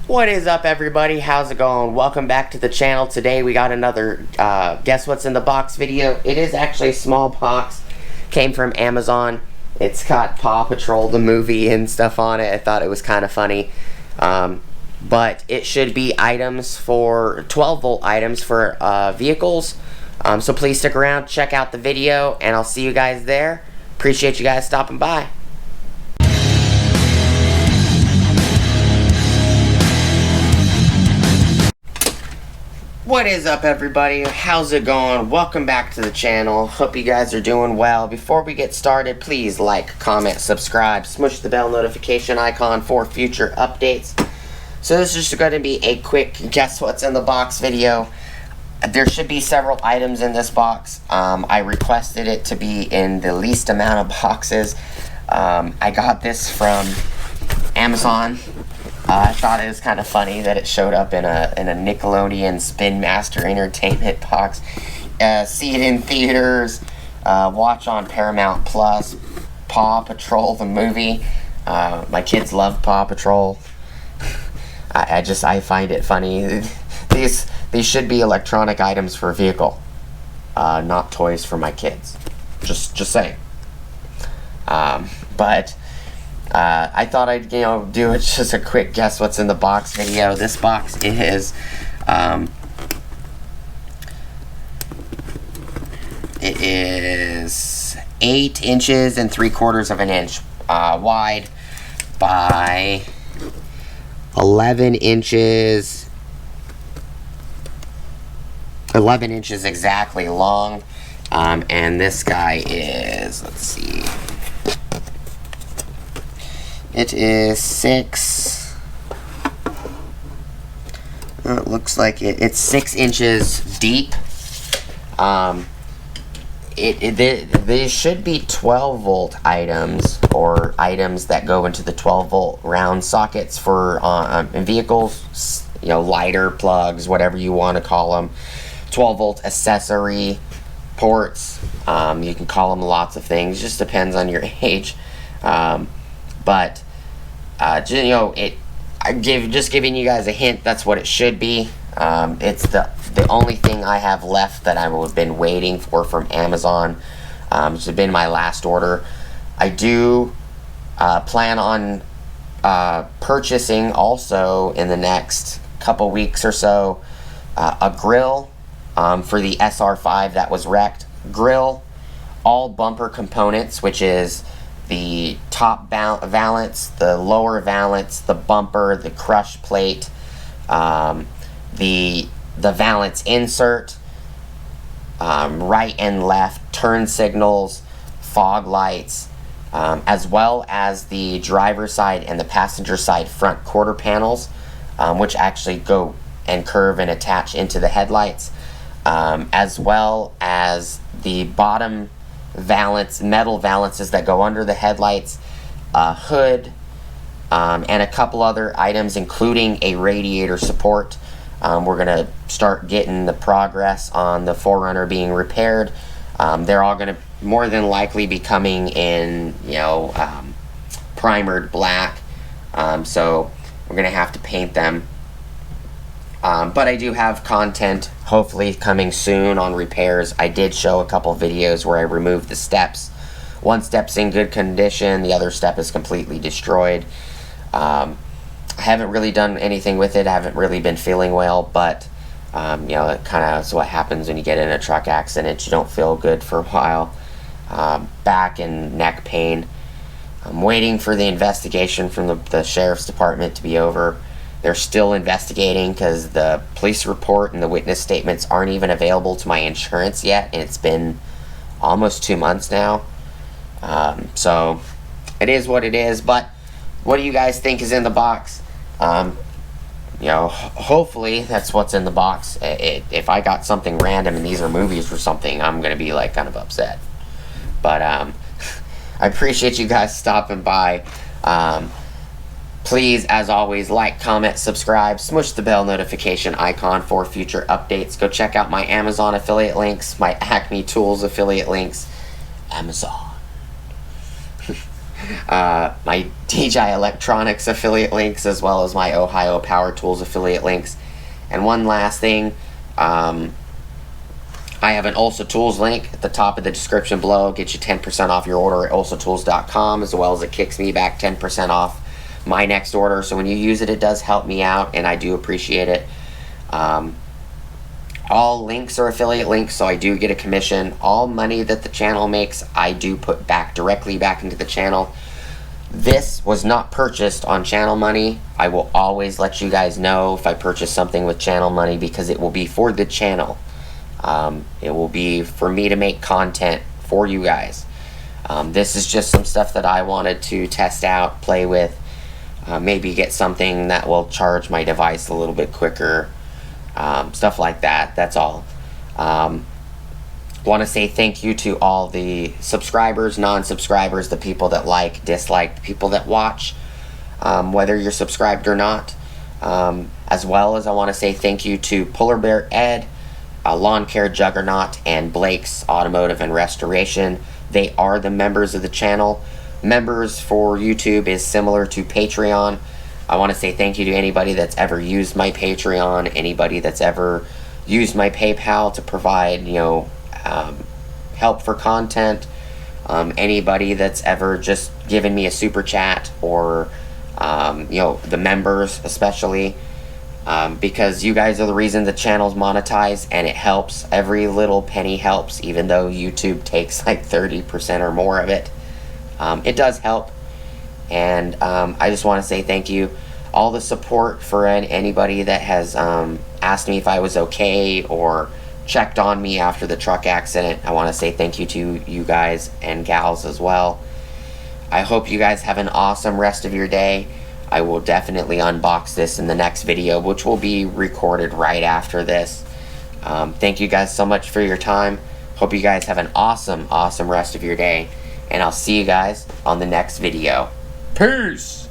What is up, everybody? How's it going? Welcome back to the channel. Today we got another guess what's in the box video. It is actually a small box. Came from Amazon. It's got Paw Patrol the movie and stuff on it. I thought it was kind of funny. But it should be items for 12 volt items for vehicles. So please stick around, check out the video, and I'll see you guys there. Appreciate you guys stopping by. What is up, everybody? How's it going? Welcome back to the channel. Hope you guys are doing well. Before we get started, please like, comment, subscribe, smush the bell notification icon for future updates. So this is just going to be a quick guess what's in the box video. There should be several items in this box. I requested it to be in the least amount of boxes. I got this from Amazon. I thought it was kind of funny that it showed up in a Nickelodeon Spin Master Entertainment box. See it in theaters, watch on Paramount Plus, Paw Patrol the movie. My kids love Paw Patrol. I find it funny. These should be electronic items for a vehicle, not toys for my kids. Just saying. But I thought I'd do it just a quick guess what's in the box video. This box is it is 8 inches and 3/4 of an inch wide by 11 inches exactly long, and this guy is, let's see, it is 6, it looks like it's 6 inches deep. They should be 12 volt items, or items that go into the 12 volt round sockets for in vehicles, lighter plugs, whatever you want to call them. 12 volt accessory ports, you can call them lots of things, just depends on your age. But just giving you guys a hint, that's what it should be. It's the only thing I have left that I've been waiting for from Amazon. It's been my last order. I do plan on purchasing also in the next couple weeks or so a grill for the SR5 that was wrecked. Grill, all bumper components, which is the top valance, the lower valance, the bumper, the crush plate, the valance insert, right and left turn signals, fog lights, as well as the driver side and the passenger side front quarter panels, which actually go and curve and attach into the headlights, as well as the bottom valance, metal valances that go under the headlights, hood, and a couple other items, including a radiator support. We're going to start getting the progress on the 4Runner being repaired. They're all going to more than likely be coming in, primered black. So we're going to have to paint them. But I do have content hopefully coming soon on repairs. I did show a couple videos where I removed the steps. One step's in good condition, the other step is completely destroyed. I haven't really done anything with it. I haven't really been feeling well, but it kind of is what happens when you get in a truck accident. You don't feel good for a while. Back and neck pain. I'm waiting for the investigation from the sheriff's department to be over. They're still investigating because the police report and the witness statements aren't even available to my insurance yet, and it's been almost 2 months now. So it is what it is. But what do you guys think is in the box? Hopefully that's what's in the box. If I got something random and these are movies or something, I'm gonna be kind of upset. But I appreciate you guys stopping by. Please, as always, like, comment, subscribe, smush the bell notification icon for future updates. Go check out my Amazon affiliate links, my Acme Tools affiliate links. Amazon. my DJI Electronics affiliate links, as well as my Ohio Power Tools affiliate links. And one last thing, I have an Also Tools link at the top of the description below. Get you 10% off your order at alsotools.com, as well as it kicks me back 10% off my next order. So when you use it, it does help me out, and I do appreciate it. All links are affiliate links, so I do get a commission. All money that the channel makes, I do put directly back into the channel. This was not purchased on channel money. I will always let you guys know if I purchase something with channel money, because it will be for the channel. It will be for me to make content for you guys. This is just some stuff that I wanted to test out, play with, maybe get something that will charge my device a little bit quicker. Stuff like that. That's all. Want to say thank you to all the subscribers, non-subscribers, the people that like, dislike, the people that watch, whether you're subscribed or not. As well as I want to say thank you to Polar Bear Ed, Lawn Care Juggernaut, and Blake's Automotive and Restoration. They are the members of the channel. Members for YouTube is similar to Patreon. I want to say thank you to anybody that's ever used my Patreon, anybody that's ever used my PayPal to provide, help for content, anybody that's ever just given me a super chat, or, the members especially, because you guys are the reason the channel's monetized, and it helps. Every little penny helps, even though YouTube takes like 30% or more of it. It does help. And I just want to say thank you. All the support for anybody that has asked me if I was okay or checked on me after the truck accident. I want to say thank you to you guys and gals as well. I hope you guys have an awesome rest of your day. I will definitely unbox this in the next video, which will be recorded right after this. Thank you guys so much for your time. Hope you guys have an awesome rest of your day. And I'll see you guys on the next video. Peace!